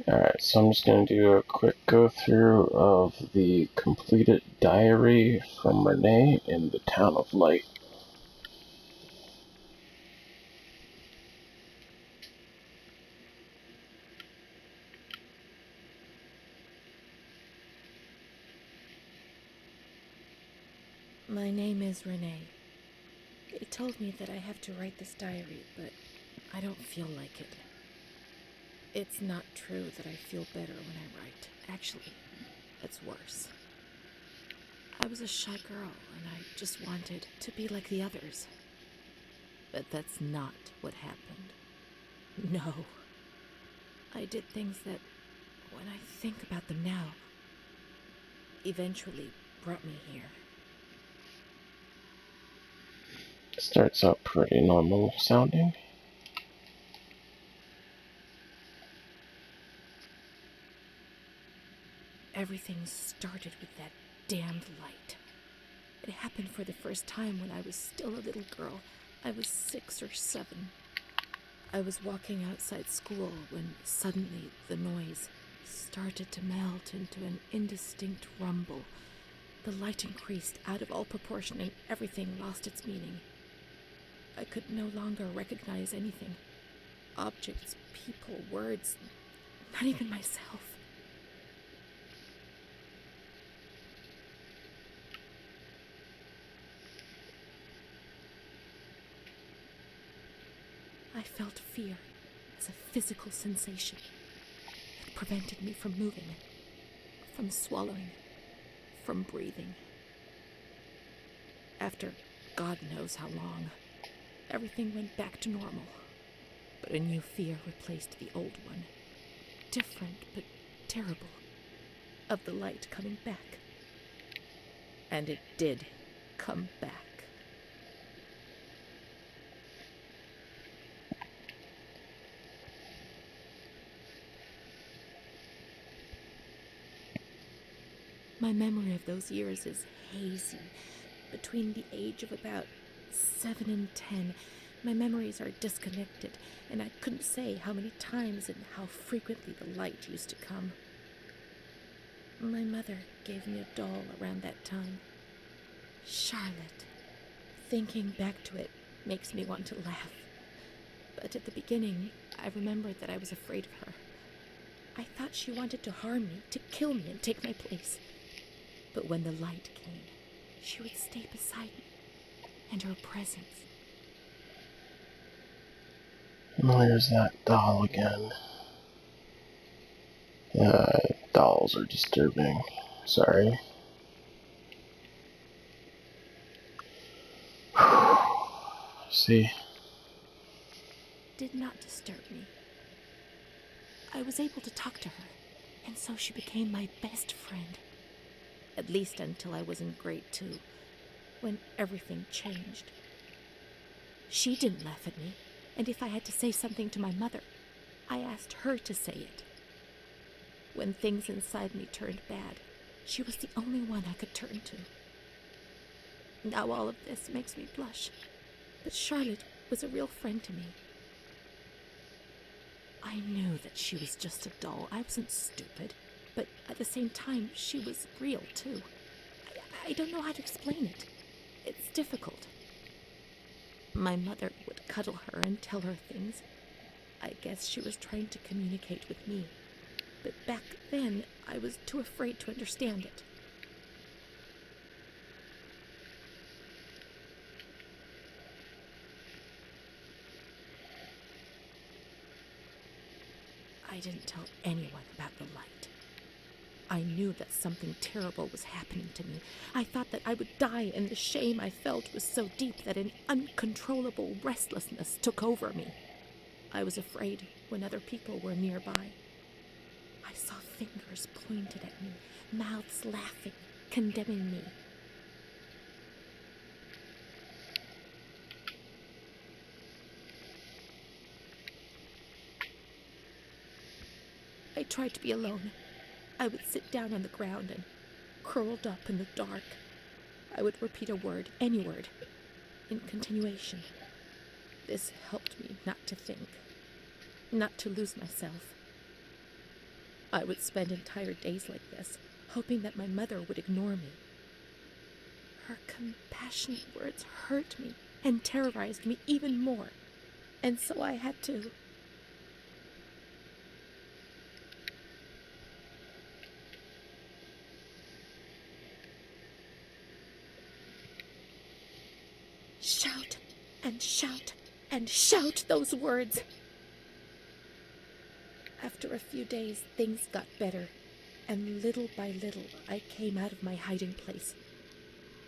Alright, so I'm just going to do a quick go-through of the completed diary from Renee in the Town of Light. My name is Renee. They told me that I have to write this diary, but I don't feel like it. It's not true that I feel better when I write. Actually, it's worse. I was a shy girl, and I just wanted to be like the others. But that's not what happened. No. I did things that, when I think about them now, eventually brought me here. Starts out pretty normal sounding. Everything started with that damned light. It happened for the first time when I was still a little girl. I was 6 or 7. I was walking outside school when suddenly the noise started to melt into an indistinct rumble. The light increased out of all proportion and everything lost its meaning. I could no longer recognize anything. Objects, people, words, not even myself. I felt fear as a physical sensation. It prevented me from moving, from swallowing, from breathing. After God knows how long, everything went back to normal. But a new fear replaced the old one. Different, but terrible. Of the light coming back. And it did come back. My memory of those years is hazy. Between the age of about 7 and 10, my memories are disconnected, and I couldn't say how many times and how frequently the light used to come. My mother gave me a doll around that time. Charlotte. Thinking back to it makes me want to laugh. But at the beginning, I remembered that I was afraid of her. I thought she wanted to harm me, to kill me and take my place. But when the light came, she would stay beside me, and her presence. There's that doll again. Dolls are disturbing. Sorry. See? Did not disturb me. I was able to talk to her, and so she became my best friend. At least until I was in grade 2, when everything changed. She didn't laugh at me, and if I had to say something to my mother, I asked her to say it. When things inside me turned bad, she was the only one I could turn to. Now all of this makes me blush, but Charlotte was a real friend to me. I knew that she was just a doll. I wasn't stupid. But at the same time, she was real, too. I don't know how to explain it. It's difficult. My mother would cuddle her and tell her things. I guess she was trying to communicate with me. But back then, I was too afraid to understand it. I didn't tell anyone about the light. I knew that something terrible was happening to me. I thought that I would die, and the shame I felt was so deep that an uncontrollable restlessness took over me. I was afraid when other people were nearby. I saw fingers pointed at me, mouths laughing, condemning me. I tried to be alone. I would sit down on the ground and, curled up in the dark, I would repeat a word, any word, in continuation. This helped me not to think, not to lose myself. I would spend entire days like this, hoping that my mother would ignore me. Her compassionate words hurt me and terrorized me even more, and so I had to... shout and shout and shout those words. After a few days, things got better, and little by little, I came out of my hiding place.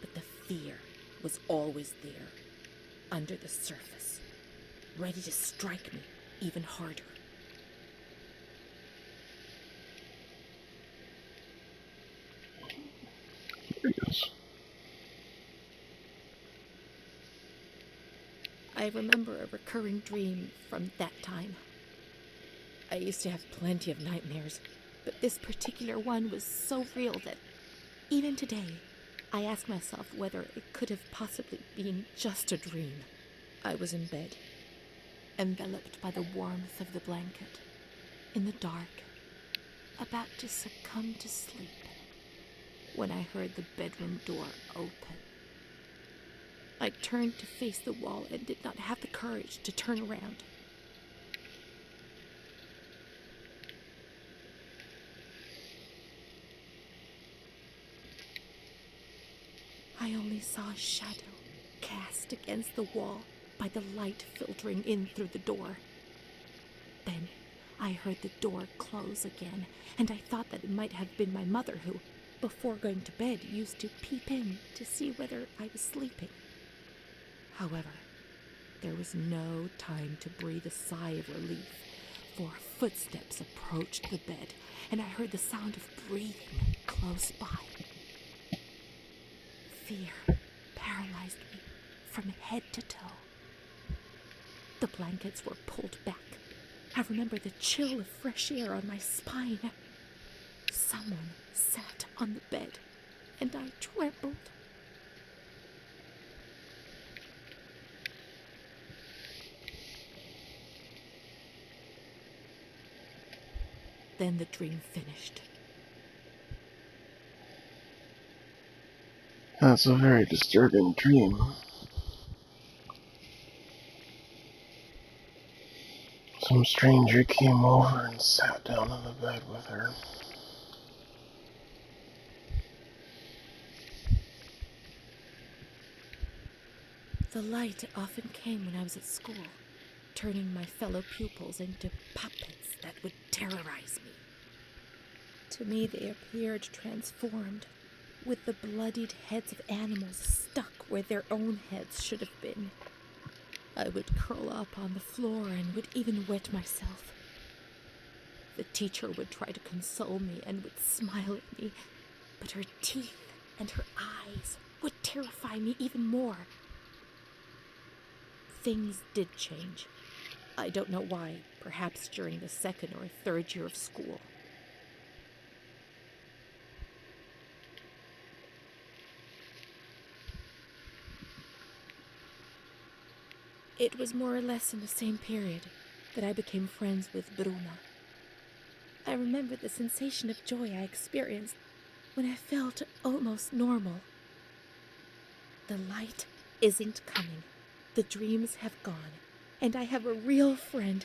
But the fear was always there, under the surface, ready to strike me even harder. Yes. I remember a recurring dream from that time. I used to have plenty of nightmares, but this particular one was so real that even today, I ask myself whether it could have possibly been just a dream. I was in bed, enveloped by the warmth of the blanket, in the dark, about to succumb to sleep, when I heard the bedroom door open. I turned to face the wall and did not have the courage to turn around. I only saw a shadow cast against the wall by the light filtering in through the door. Then I heard the door close again, and I thought that it might have been my mother who, before going to bed, used to peep in to see whether I was sleeping. However, there was no time to breathe a sigh of relief, for footsteps approached the bed, and I heard the sound of breathing close by. Fear paralyzed me from head to toe. The blankets were pulled back. I remember the chill of fresh air on my spine. Someone sat on the bed, and I trembled. Then the dream finished. That's a very disturbing dream. Some stranger came over and sat down on the bed with her. The light often came when I was at school, turning my fellow pupils into puppets that would terrorize me. To me, they appeared transformed, with the bloodied heads of animals stuck where their own heads should have been. I would curl up on the floor and would even wet myself. The teacher would try to console me and would smile at me, but her teeth and her eyes would terrify me even more. Things did change. I don't know why, perhaps during the second or third year of school. It was more or less in the same period that I became friends with Bruna. I remember the sensation of joy I experienced when I felt almost normal. The light isn't coming. The dreams have gone, and I have a real friend,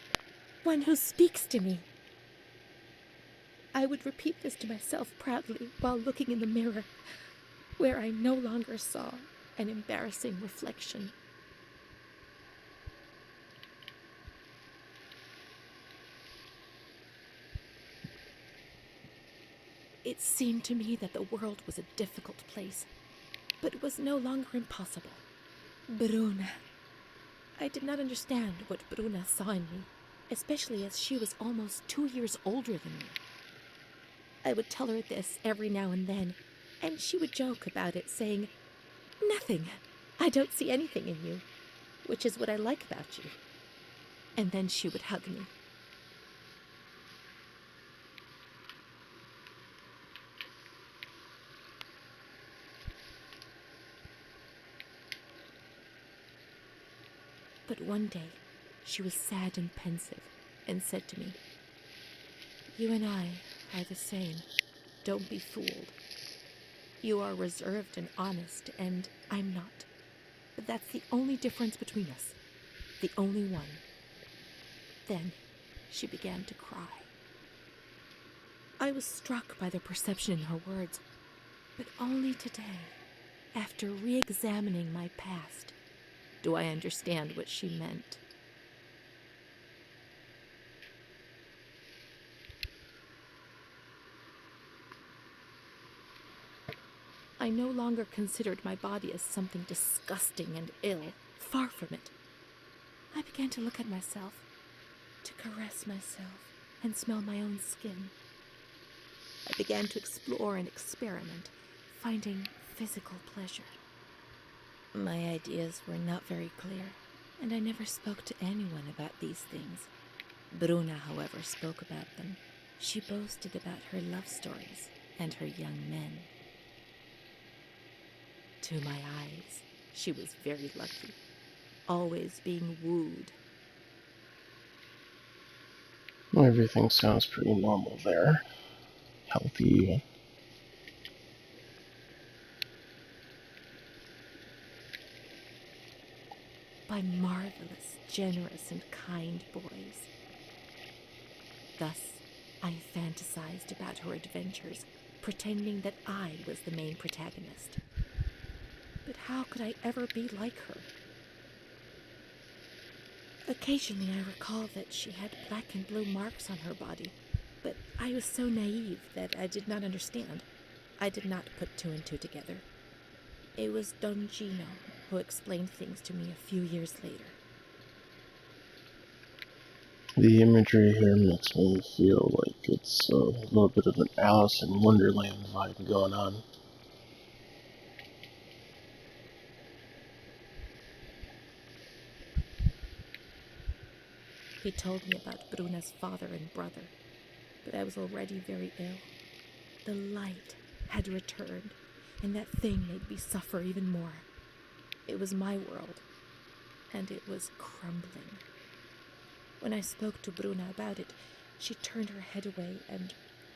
one who speaks to me. I would repeat this to myself proudly while looking in the mirror, where I no longer saw an embarrassing reflection. It seemed to me that the world was a difficult place, but it was no longer impossible. Bruna. I did not understand what Bruna saw in me, especially as she was almost 2 years older than me. I would tell her this every now and then, and she would joke about it, saying, "Nothing. I don't see anything in you, which is what I like about you." And then she would hug me. But one day, she was sad and pensive, and said to me, "You and I are the same. Don't be fooled. You are reserved and honest, and I'm not. But that's the only difference between us. The only one. Then she began to cry. I was struck by the perception in her words, but only today, after re-examining my past, do I understand what she meant. I no longer considered my body as something disgusting and ill. Far from it. I began to look at myself, to caress myself, and smell my own skin. I began to explore and experiment, finding physical pleasure. My ideas were not very clear, and I never spoke to anyone about these things. Bruna, however, spoke about them. She boasted about her love stories and her young men. To my eyes, she was very lucky, always being wooed. Everything sounds pretty normal there. Healthy. By marvelous, generous, and kind boys. Thus, I fantasized about her adventures, pretending that I was the main protagonist. But how could I ever be like her? Occasionally I recall that she had black and blue marks on her body, but I was so naive that I did not understand. I did not put two and two together. It was Don Gino who explained things to me a few years later. The imagery here makes me feel like it's a little bit of an Alice in Wonderland vibe going on. He told me about Bruna's father and brother, but I was already very ill. The light had returned, and that thing made me suffer even more. It was my world, and it was crumbling. When I spoke to Bruna about it, she turned her head away and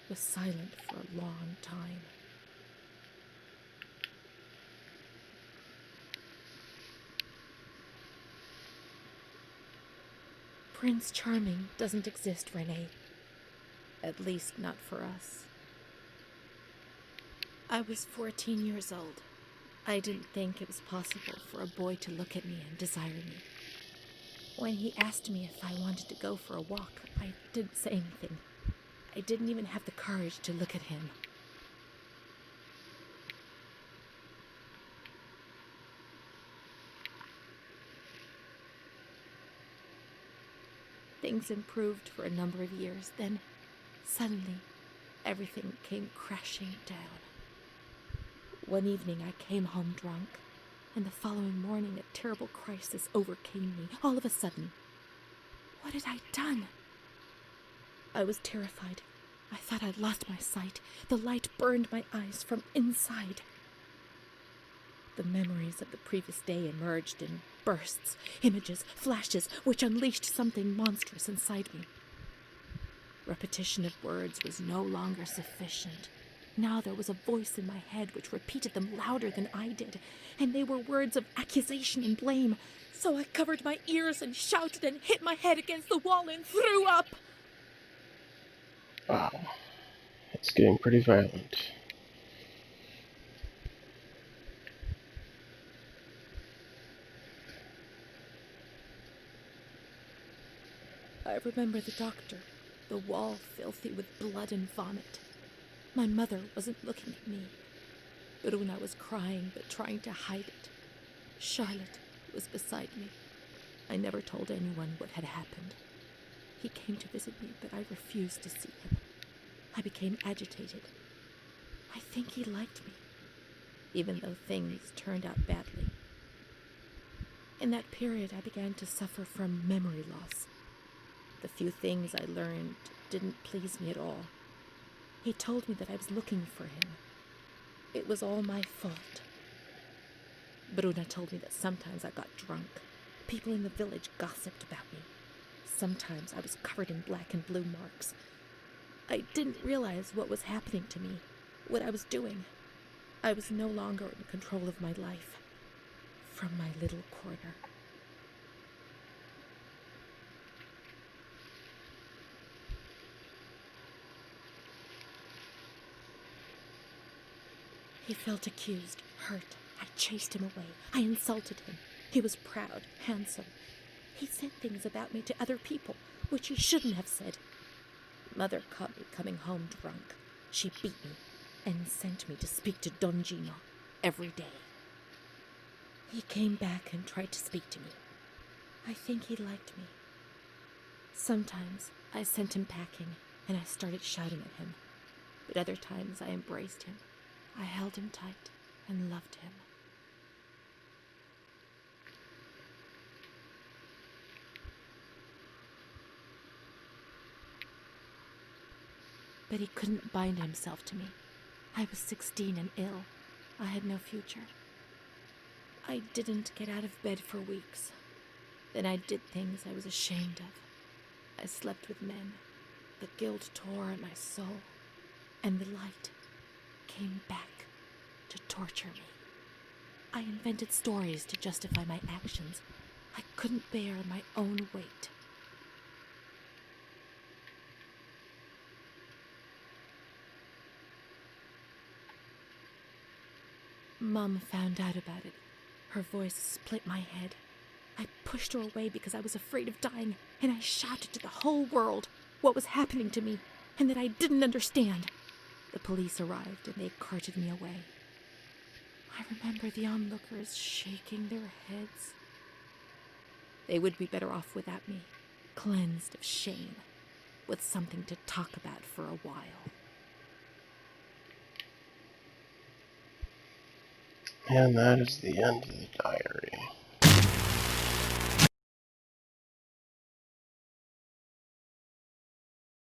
was silent for a long time. Prince Charming doesn't exist, Renee. At least not for us. I was 14 years old. I didn't think it was possible for a boy to look at me and desire me. When he asked me if I wanted to go for a walk, I didn't say anything. I didn't even have the courage to look at him. Things improved for a number of years. Then, suddenly, everything came crashing down. One evening I came home drunk, and the following morning a terrible crisis overcame me, all of a sudden. What had I done? I was terrified. I thought I'd lost my sight. The light burned my eyes from inside. The memories of the previous day emerged in bursts, images, flashes, which unleashed something monstrous inside me. Repetition of words was no longer sufficient. Now there was a voice in my head which repeated them louder than I did, and they were words of accusation and blame. So I covered my ears and shouted and hit my head against the wall and threw up. Wow. It's getting pretty violent. I remember the doctor, the wall filthy with blood and vomit. My mother wasn't looking at me. Bruna was crying but trying to hide it. Charlotte was beside me. I never told anyone what had happened. He came to visit me, but I refused to see him. I became agitated. I think he liked me, even though things turned out badly. In that period, I began to suffer from memory loss. The few things I learned didn't please me at all. He told me that I was looking for him. It was all my fault. Bruna told me that sometimes I got drunk. People in the village gossiped about me. Sometimes I was covered in black and blue marks. I didn't realize what was happening to me, what I was doing. I was no longer in control of my life. From my little corner. He felt accused, hurt. I chased him away. I insulted him. He was proud, handsome. He said things about me to other people, which he shouldn't have said. Mother caught me coming home drunk. She beat me and sent me to speak to Don Gino every day. He came back and tried to speak to me. I think he liked me. Sometimes I sent him packing and I started shouting at him. But other times I embraced him. I held him tight and loved him. But he couldn't bind himself to me. I was 16 and ill. I had no future. I didn't get out of bed for weeks. Then I did things I was ashamed of. I slept with men. The guilt tore at my soul. And the light came back to torture me. I invented stories to justify my actions. I couldn't bear my own weight. Mom found out about it. Her voice split my head. I pushed her away because I was afraid of dying, and I shouted to the whole world what was happening to me, and that I didn't understand. The police arrived, and they carted me away. I remember the onlookers shaking their heads. They would be better off without me, cleansed of shame, with something to talk about for a while. And that is the end of the diary.